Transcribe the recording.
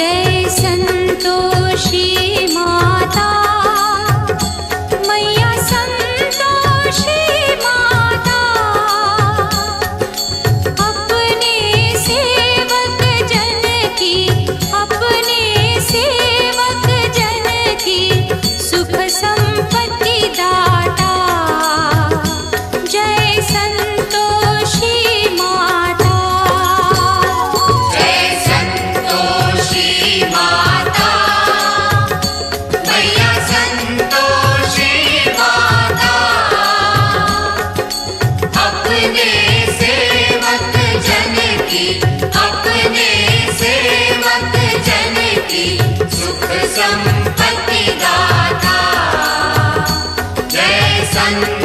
जय संतोषी माता, मैया संतोषी माता, अपने सेवक जन की, अपने सेवक जन की सुख संपत्ति दाता। जय संतोषी माता, जय संतोषी माता, मैया संतोषी माता, अपने सेवक जन की, अपने सेवक जन की सुख संपत्ति दाता। जय संतोषी